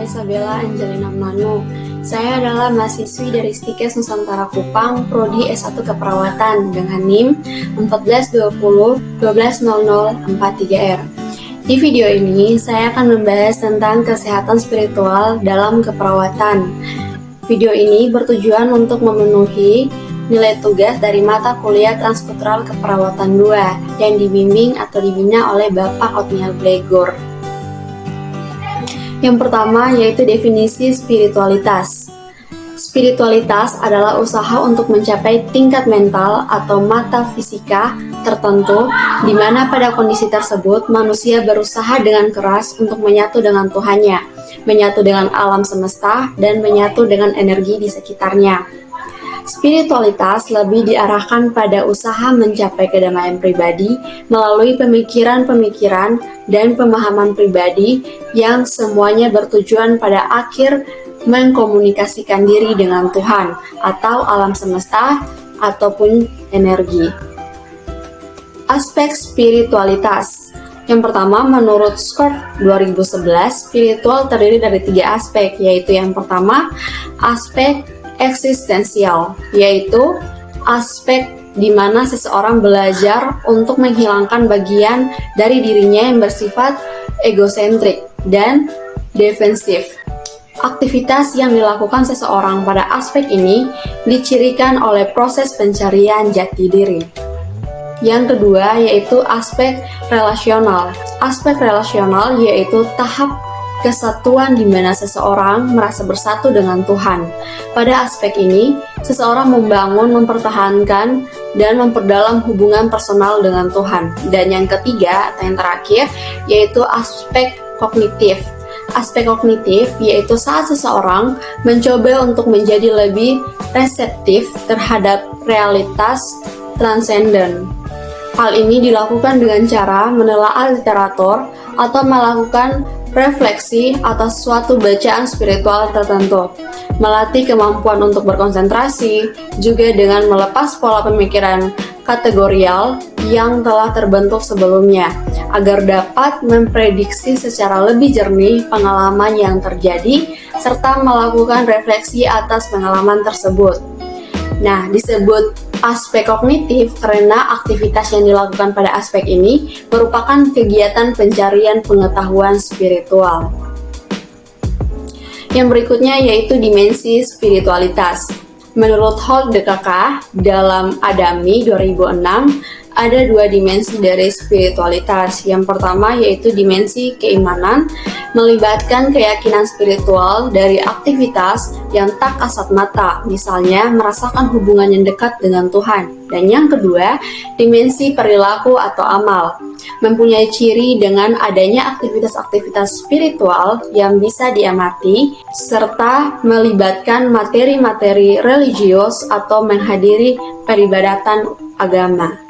Isabella Angelina Mnanu. Saya adalah mahasiswi dari Stikes Nusantara Kupang, Prodi S1 Keperawatan dengan NIM 1420-120043R. Di video ini, saya akan membahas tentang kesehatan spiritual dalam keperawatan. Video ini bertujuan untuk memenuhi nilai tugas dari mata kuliah Transkultural Keperawatan 2 yang dibimbing atau dibina oleh Bapak Othniel Blegor. Yang pertama yaitu definisi spiritualitas. Spiritualitas adalah usaha untuk mencapai tingkat mental atau metafisika tertentu di mana pada kondisi tersebut manusia berusaha dengan keras untuk menyatu dengan Tuhannya, menyatu dengan alam semesta, dan menyatu dengan energi di sekitarnya. Spiritualitas lebih diarahkan pada usaha mencapai kedamaian pribadi melalui pemikiran-pemikiran dan pemahaman pribadi yang semuanya bertujuan pada akhir mengkomunikasikan diri dengan Tuhan atau alam semesta ataupun energi. Aspek spiritualitas. Yang pertama, menurut skor 2011, spiritual terdiri dari 3 aspek, yaitu yang pertama, aspek eksistensial, yaitu aspek di mana seseorang belajar untuk menghilangkan bagian dari dirinya yang bersifat egosentrik dan defensif. Aktivitas yang dilakukan seseorang pada aspek ini dicirikan oleh proses pencarian jati diri. Yang kedua yaitu aspek relasional. Aspek relasional yaitu tahap kesatuan di mana seseorang merasa bersatu dengan Tuhan. Pada aspek ini, seseorang membangun, mempertahankan, dan memperdalam hubungan personal dengan Tuhan. Dan yang ketiga, atau yang terakhir, yaitu aspek kognitif. Aspek kognitif yaitu saat seseorang mencoba untuk menjadi lebih reseptif terhadap realitas transenden. Hal ini dilakukan dengan cara menelaah literatur atau melakukan refleksi atas suatu bacaan spiritual tertentu, melatih kemampuan untuk berkonsentrasi, juga dengan melepas pola pemikiran kategorial yang telah terbentuk sebelumnya, agar dapat memprediksi secara lebih jernih pengalaman yang terjadi, serta melakukan refleksi atas pengalaman tersebut. Nah, disebut aspek kognitif karena aktivitas yang dilakukan pada aspek ini merupakan kegiatan pencarian pengetahuan spiritual. Yang berikutnya yaitu dimensi spiritualitas. Menurut Holt DKK dalam Adami 2006, ada 2 dimensi dari spiritualitas. Yang pertama yaitu dimensi keimanan, melibatkan keyakinan spiritual dari aktivitas yang tak kasat mata, misalnya merasakan hubungan yang dekat dengan Tuhan. Dan yang kedua, dimensi perilaku atau amal, mempunyai ciri dengan adanya aktivitas-aktivitas spiritual yang bisa diamati, serta melibatkan materi-materi religius atau menghadiri peribadatan agama.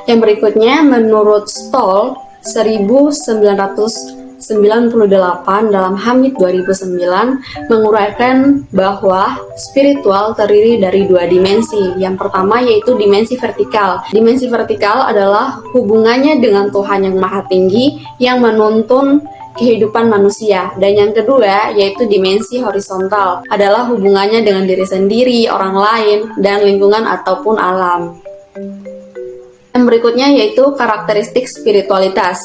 Yang berikutnya, menurut Stoll 1998 dalam Hamid 2009 menguraikan bahwa spiritual terdiri dari 2 dimensi. Yang pertama yaitu dimensi vertikal. Dimensi vertikal adalah hubungannya dengan Tuhan yang Maha Tinggi yang menuntun kehidupan manusia. Dan yang kedua yaitu dimensi horizontal, adalah hubungannya dengan diri sendiri, orang lain, dan lingkungan ataupun alam. Yang berikutnya yaitu karakteristik spiritualitas.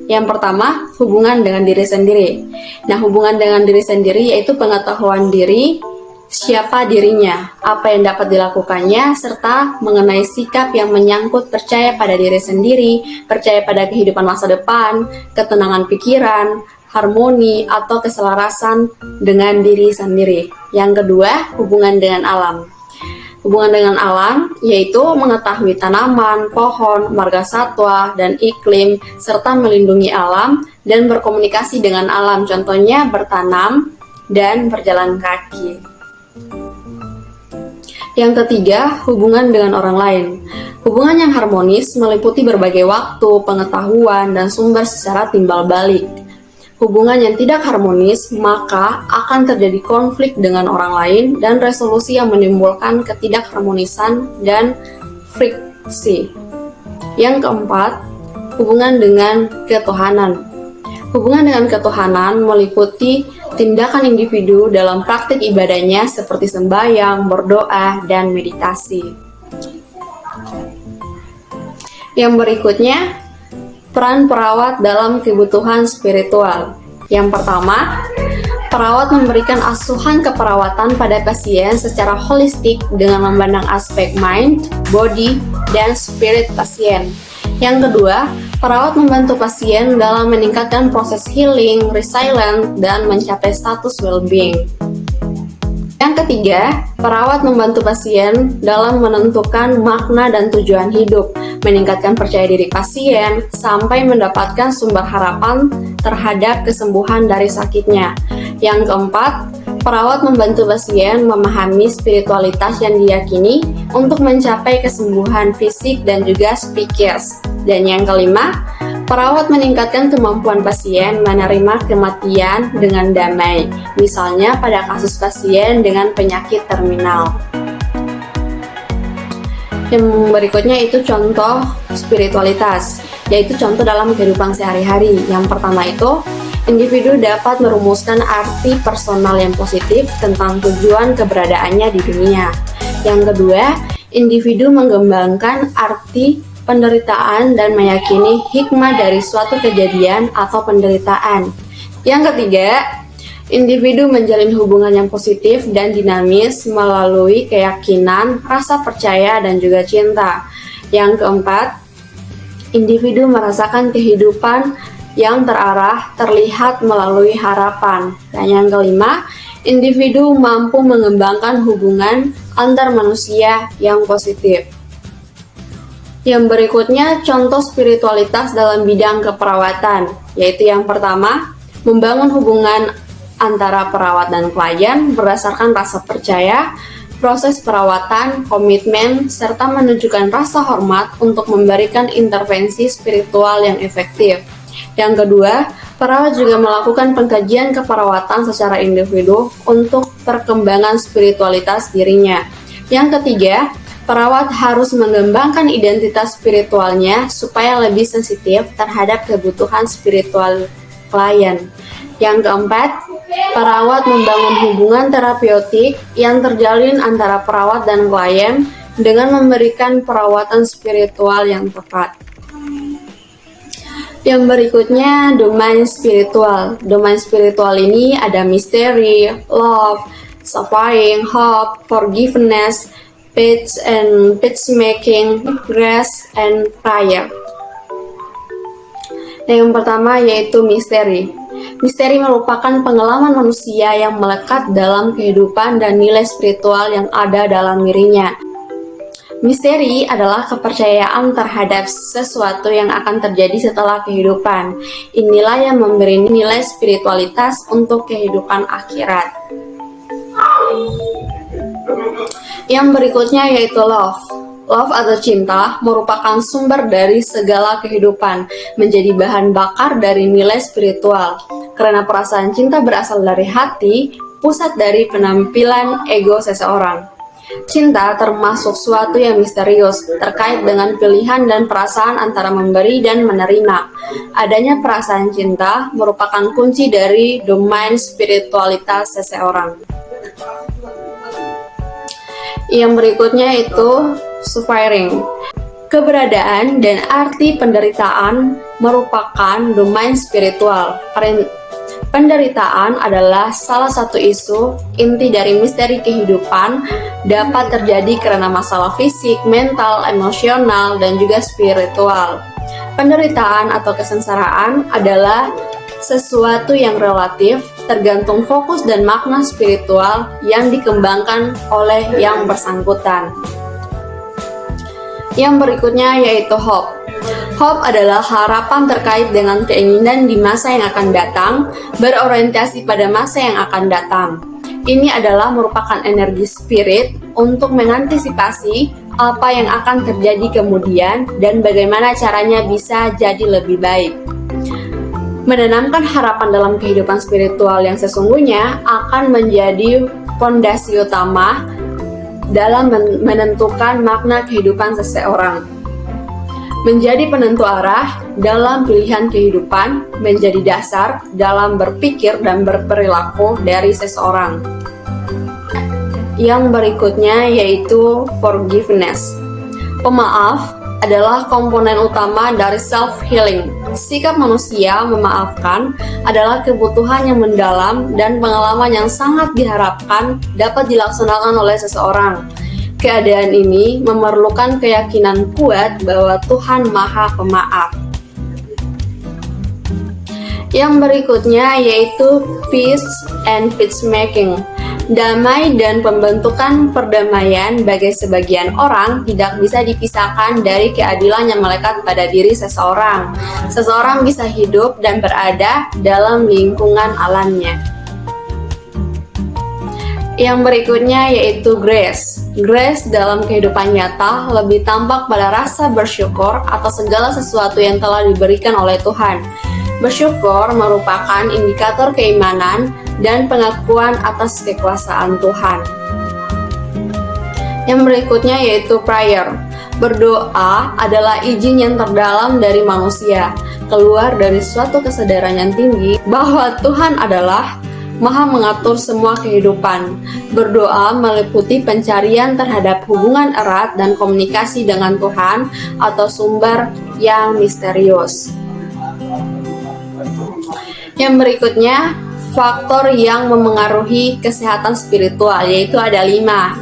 Yang pertama, hubungan dengan diri sendiri. Nah, hubungan dengan diri sendiri yaitu pengetahuan diri, siapa dirinya, apa yang dapat dilakukannya, serta mengenai sikap yang menyangkut percaya pada diri sendiri, percaya pada kehidupan masa depan, ketenangan pikiran, harmoni, atau keselarasan dengan diri sendiri. Yang kedua, hubungan dengan alam. Hubungan dengan alam yaitu mengetahui tanaman, pohon, marga satwa, dan iklim, serta melindungi alam dan berkomunikasi dengan alam, contohnya bertanam dan berjalan kaki. Yang ketiga, hubungan dengan orang lain. Hubungan yang harmonis meliputi berbagai waktu, pengetahuan, dan sumber secara timbal balik. Hubungan yang tidak harmonis, maka akan terjadi konflik dengan orang lain dan resolusi yang menimbulkan ketidakharmonisan dan friksi. Yang keempat, hubungan dengan ketuhanan. Hubungan dengan ketuhanan meliputi tindakan individu dalam praktik ibadahnya seperti sembahyang, berdoa, dan meditasi. Yang berikutnya, peran perawat dalam kebutuhan spiritual. Yang pertama, perawat memberikan asuhan keperawatan pada pasien secara holistik dengan memandang aspek mind, body, dan spirit pasien. Yang kedua, perawat membantu pasien dalam meningkatkan proses healing, resilience, dan mencapai status well-being. Yang ketiga, perawat membantu pasien dalam menentukan makna dan tujuan hidup, meningkatkan percaya diri pasien, sampai mendapatkan sumber harapan terhadap kesembuhan dari sakitnya. Yang keempat, perawat membantu pasien memahami spiritualitas yang diyakini untuk mencapai kesembuhan fisik dan juga psikis. Dan yang kelima, perawat meningkatkan kemampuan pasien menerima kematian dengan damai, misalnya pada kasus pasien dengan penyakit terminal. Yang berikutnya itu contoh spiritualitas, yaitu contoh dalam kehidupan sehari-hari. Yang pertama itu, individu dapat merumuskan arti personal yang positif tentang tujuan keberadaannya di dunia. Yang kedua, individu mengembangkan arti penderitaan dan meyakini hikmah dari suatu kejadian atau penderitaan. Yang ketiga, individu menjalin hubungan yang positif dan dinamis melalui keyakinan, rasa percaya, dan juga cinta. Yang keempat, individu merasakan kehidupan yang terarah, terlihat melalui harapan. Dan yang kelima, individu mampu mengembangkan hubungan antar manusia yang positif. Yang berikutnya, contoh spiritualitas dalam bidang keperawatan, yaitu yang pertama, membangun hubungan antara perawat dan klien berdasarkan rasa percaya, proses perawatan, komitmen, serta menunjukkan rasa hormat untuk memberikan intervensi spiritual yang efektif. Yang kedua, perawat juga melakukan pengkajian keperawatan secara individu untuk perkembangan spiritualitas dirinya. Yang ketiga, perawat harus mengembangkan identitas spiritualnya supaya lebih sensitif terhadap kebutuhan spiritual klien. Yang keempat, perawat membangun hubungan terapeutik yang terjalin antara perawat dan klien dengan memberikan perawatan spiritual yang tepat. Yang berikutnya, domain spiritual. Domain spiritual ini ada misteri, love, suffering, hope, forgiveness, peacemaking, grace, and prayer. Yang pertama yaitu misteri. Misteri merupakan pengalaman manusia yang melekat dalam kehidupan dan nilai spiritual yang ada dalam dirinya. Misteri adalah kepercayaan terhadap sesuatu yang akan terjadi setelah kehidupan. Inilah yang memberi nilai spiritualitas untuk kehidupan akhirat. Yang berikutnya yaitu love. Love atau cinta merupakan sumber dari segala kehidupan, menjadi bahan bakar dari nilai spiritual. Karena perasaan cinta berasal dari hati, pusat dari penampilan ego seseorang. Cinta termasuk suatu yang misterius, terkait dengan pilihan dan perasaan antara memberi dan menerima. Adanya perasaan cinta merupakan kunci dari domain spiritualitas seseorang. Yang berikutnya itu suffering. Keberadaan dan arti penderitaan merupakan domain spiritual. Penderitaan adalah salah satu isu inti dari misteri kehidupan, dapat terjadi karena masalah fisik, mental, emosional, dan juga spiritual. Penderitaan atau kesengsaraan adalah sesuatu yang relatif, tergantung fokus dan makna spiritual yang dikembangkan oleh yang bersangkutan. Yang berikutnya yaitu hope. Hope adalah harapan terkait dengan keinginan di masa yang akan datang, berorientasi pada masa yang akan datang. Ini adalah merupakan energi spirit untuk mengantisipasi apa yang akan terjadi kemudian dan bagaimana caranya bisa jadi lebih baik. Menanamkan harapan dalam kehidupan spiritual yang sesungguhnya akan menjadi fondasi utama dalam menentukan makna kehidupan seseorang. menjadi penentu arah dalam pilihan kehidupan, menjadi dasar dalam berpikir dan berperilaku dari seseorang. Yang berikutnya yaitu forgiveness. Pemaaf adalah komponen utama dari self-healing. Sikap manusia memaafkan adalah kebutuhan yang mendalam dan pengalaman yang sangat diharapkan dapat dilaksanakan oleh seseorang. Keadaan ini memerlukan keyakinan kuat bahwa Tuhan Maha Pemaaf. Yang berikutnya yaitu peace and peacemaking. Damai dan pembentukan perdamaian bagi sebagian orang tidak bisa dipisahkan dari keadilan yang melekat pada diri seseorang. Seseorang bisa hidup dan berada dalam lingkungan alamnya. Yang berikutnya yaitu grace. Grace dalam kehidupan nyata lebih tampak pada rasa bersyukur atas segala sesuatu yang telah diberikan oleh Tuhan. Bersyukur merupakan indikator keimanan dan pengakuan atas kekuasaan Tuhan. Yang berikutnya yaitu prayer. Berdoa adalah izin yang terdalam dari manusia, keluar dari suatu kesadaran yang tinggi bahwa Tuhan adalah Maha mengatur semua kehidupan. Berdoa meliputi pencarian terhadap hubungan erat dan komunikasi dengan Tuhan atau sumber yang misterius. Yang berikutnya, faktor yang memengaruhi kesehatan spiritual, yaitu ada 5.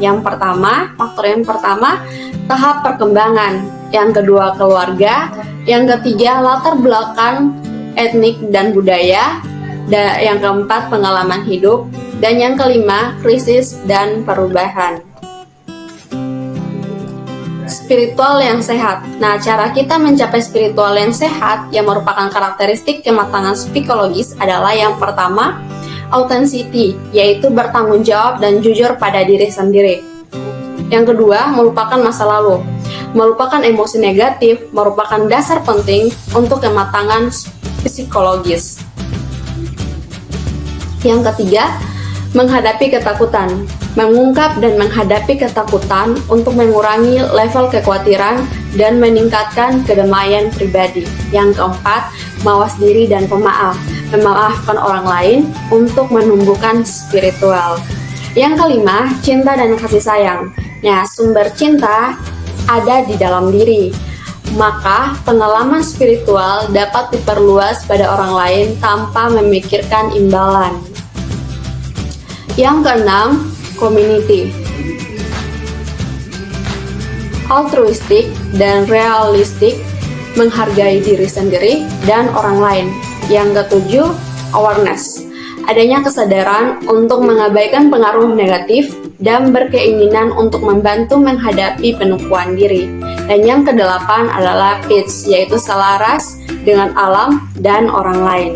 Faktor yang pertama, tahap perkembangan. Yang kedua, keluarga. Yang ketiga, latar belakang etnik dan budaya. Dan yang keempat, pengalaman hidup. Dan yang kelima, krisis dan perubahan. Spiritual yang sehat. Nah, cara kita mencapai spiritual yang sehat yang merupakan karakteristik kematangan psikologis adalah yang pertama, authenticity, yaitu bertanggung jawab dan jujur pada diri sendiri. Yang kedua, melupakan masa lalu. Melupakan emosi negatif merupakan dasar penting untuk kematangan psikologis. Yang ketiga, menghadapi ketakutan. Mengungkap dan menghadapi ketakutan untuk mengurangi level kekhawatiran dan meningkatkan kedamaian pribadi. Yang keempat, mawas diri dan pemaaf. Memaafkan orang lain untuk menumbuhkan spiritual. Yang kelima, cinta dan kasih sayang. Nah, sumber cinta ada di dalam diri. Maka pengalaman spiritual dapat diperluas pada orang lain tanpa memikirkan imbalan. Yang keenam, community. Altruistik dan realistik, menghargai diri sendiri dan orang lain. Yang ketujuh, awareness. Adanya kesadaran untuk mengabaikan pengaruh negatif dan berkeinginan untuk membantu menghadapi penipuan diri. Dan yang kedelapan adalah peace, yaitu selaras dengan alam dan orang lain.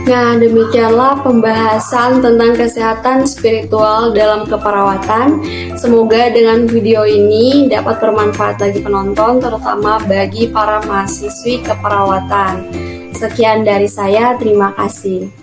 Nah, demikianlah pembahasan tentang kesehatan spiritual dalam keperawatan. Semoga dengan video ini dapat bermanfaat bagi penonton, terutama bagi para mahasiswi keperawatan. Sekian dari saya, terima kasih.